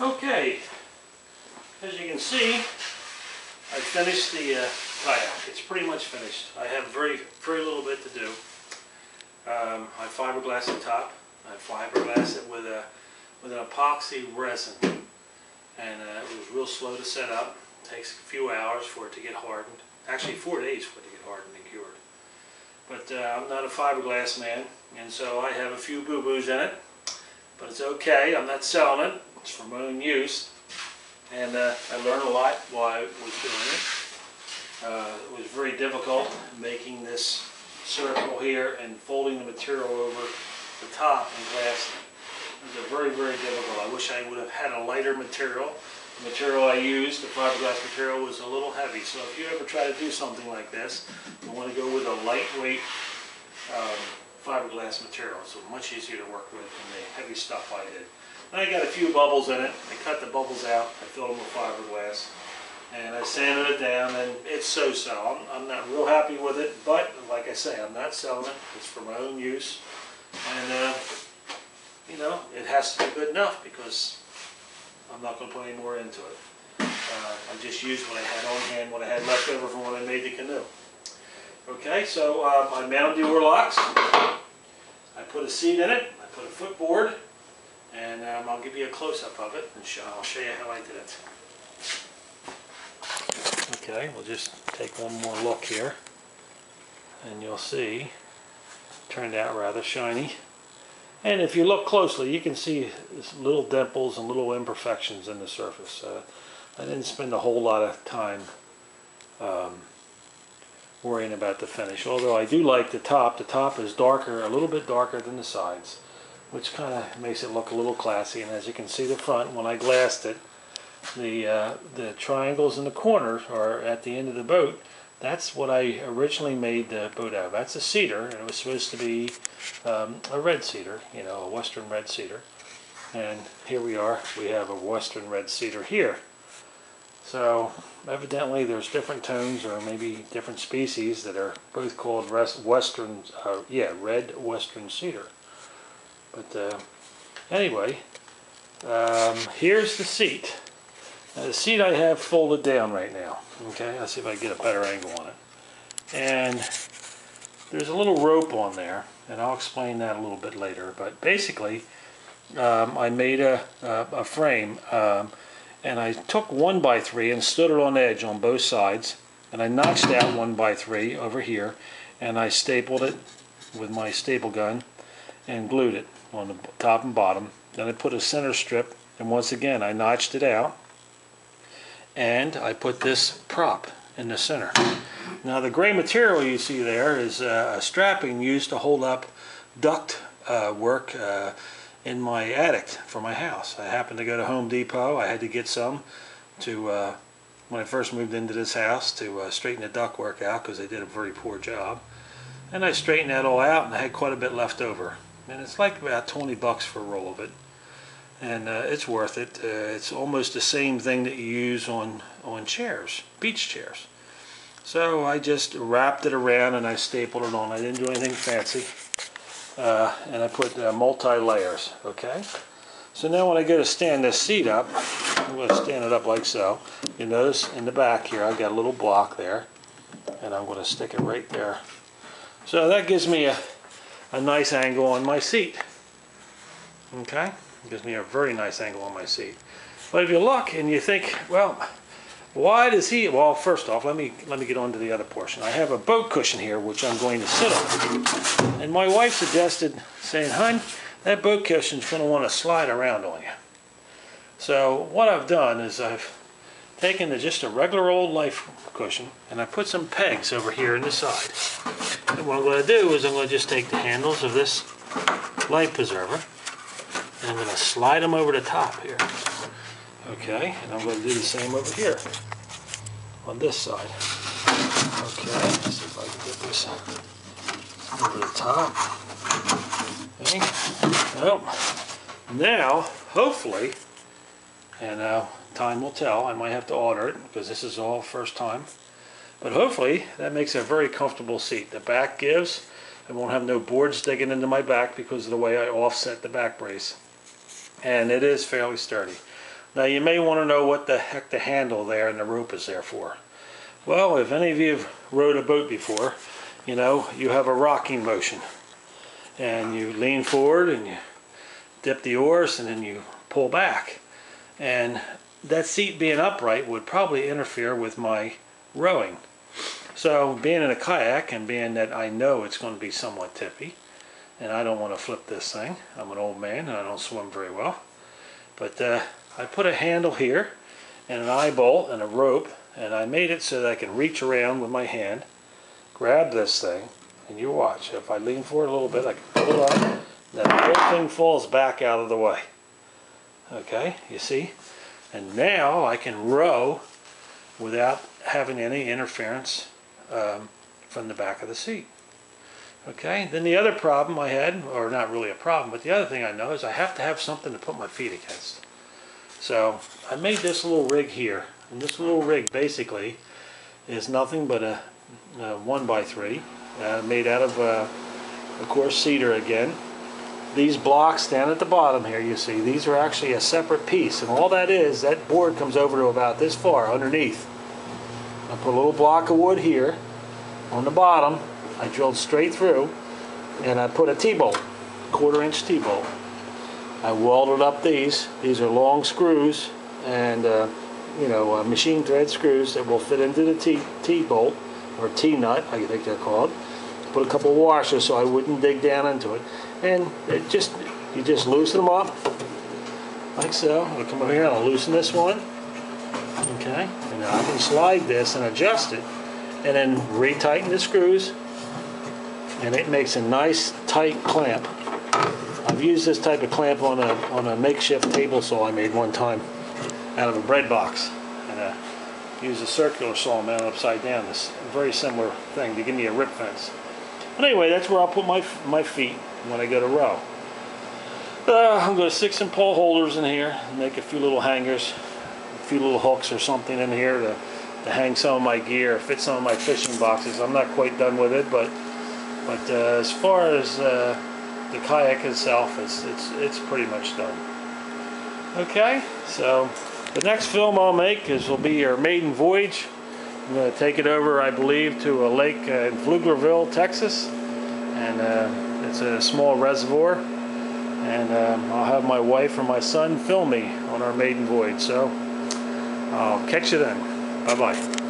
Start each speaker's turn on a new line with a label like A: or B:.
A: Okay, as you can see, I finished the kayak. It's pretty much finished. I have very little bit to do. I fiberglass the top. I fiberglass it with an epoxy resin, and it was real slow to set up. It takes a few hours for it to get hardened. Actually, 4 days for it to get hardened and cured. But I'm not a fiberglass man, and so I have a few boo-boos in it. But it's okay. I'm not selling it. It's for my own use. And I learned a lot while I was doing it. It was very difficult making this circle here and folding the material over the top and glassing it. It was very difficult. I wish I would have had a lighter material. The material I used, the fiberglass material, was a little heavy. So if you ever try to do something like this, you want to go with a lightweight fiberglass material. It's much easier to work with than the heavy stuff I did. And I got a few bubbles in it. I cut the bubbles out. I filled them with fiberglass. And I sanded it down, and it's so-so. I'm not real happy with it, but like I say, I'm not selling it. It's for my own use. And, you know, it has to be good enough because I'm not going to put any more into it. I just used what I had on hand, what I had left over from when I made the canoe. Okay, so I mounted the oar locks. I put a seat in it. I put a footboard. And I'll give you a close-up of it, and I'll show you how I did it. Okay, we'll just take one more look here, and you'll see it turned out rather shiny. And if you look closely, you can see little dimples and little imperfections in the surface. I didn't spend a whole lot of time worrying about the finish, although I do like the top. The top is darker, a little bit darker than the sides, which kind of makes it look a little classy. And as you can see the front, when I glassed it, the triangles in the corners are at the end of the boat. That's what I originally made the boat out of. That's a cedar, and it was supposed to be a red cedar, you know, a western red cedar. And here we are, we have a western red cedar here. So evidently there's different tones, or maybe different species, that are both called red western cedar. But anyway, here's the seat. Now, the seat I have folded down right now. Okay, let's see if I can get a better angle on it. And there's a little rope on there, and I'll explain that a little bit later. But basically, I made a frame, and I took 1x3 and stood it on edge on both sides, and I notched out 1x3 over here, and I stapled it with my staple gun and glued it on the top and bottom. Then I put a center strip, and once again I notched it out, and I put this prop in the center. Now the gray material you see there is a strapping used to hold up duct work in my attic for my house. I happened to go to Home Depot. I had to get some to when I first moved into this house to straighten the duct work out, because they did a very poor job. And I straightened that all out, and I had quite a bit left over. And it's like about 20 bucks for a roll of it. And it's worth it. It's almost the same thing that you use on chairs, beach chairs. So I just wrapped it around and I stapled it on. I didn't do anything fancy. And I put multi-layers, okay? So now when I go to stand this seat up, I'm going to stand it up like so. You notice in the back here I've got a little block there, and I'm going to stick it right there. So that gives me a nice angle on my seat. Okay? It gives me a very nice angle on my seat. But if you look and you think, well, why does he... Well, first off, let me get on to the other portion. I have a boat cushion here, which I'm going to sit on. And my wife suggested, saying, "Hon, that boat cushion's going to want to slide around on you." So what I've done is I've taken just a regular old life cushion, and I put some pegs over here in the side. And what I'm going to do is I'm going to just take the handles of this life preserver, and I'm going to slide them over the top here. Okay, and I'm going to do the same over here on this side. Okay, let's see if I can get this over the top. Okay. Well, now, hopefully, and time will tell, I might have to order it because this is all first time, but hopefully that makes a very comfortable seat. The back gives. I won't have no boards digging into my back because of the way I offset the back brace. And it is fairly sturdy. Now you may want to know what the heck the handle there and the rope is there for. Well, if any of you have rowed a boat before, you know you have a rocking motion. And you lean forward and you dip the oars and then you pull back. And that seat being upright would probably interfere with my rowing. So being in a kayak and being that I know it's going to be somewhat tippy, and I don't want to flip this thing. I'm an old man and I don't swim very well. But I put a handle here and an eye bolt and a rope, and I made it so that I can reach around with my hand, grab this thing, and you watch. If I lean forward a little bit, I can pull it up, and then the whole thing falls back out of the way. Okay, you see? And now I can row without having any interference from the back of the seat. Okay, then the other problem I had, or not really a problem, but the other thing I know is I have to have something to put my feet against. So I made this little rig here, and this little rig basically is nothing but a 1x3 made out of course, cedar again. These blocks down at the bottom here, you see, these are actually a separate piece, and all that is, that board comes over to about this far underneath. I put a little block of wood here on the bottom. I drilled straight through, and I put a T-bolt, 1/4-inch T-bolt. I welded up these. These are long screws, and you know, machine thread screws that will fit into the T-bolt or T-nut, I think they're called. Put a couple of washers so I wouldn't dig down into it, and you just loosen them up like so. I'll come over here and I'll loosen this one. Okay, and now I can slide this and adjust it, and then retighten the screws, and it makes a nice tight clamp. I've used this type of clamp on a makeshift table saw I made one time out of a bread box, and used a circular saw mounted upside down. This very similar thing to give me a rip fence. But anyway, that's where I'll put my feet when I go to row. I'm going to stick some pole holders in here and make a few little hangers, a few little hooks or something in here to hang some of my gear, fit some of my fishing boxes. I'm not quite done with it, but as far as the kayak itself, it's pretty much done. Okay, so the next film I'll make will be our maiden voyage. I'm going to take it over, I believe, to a lake in Pflugerville, Texas, and it's a small reservoir, and I'll have my wife or my son film me on our maiden voyage. So I'll catch you then. Bye-bye.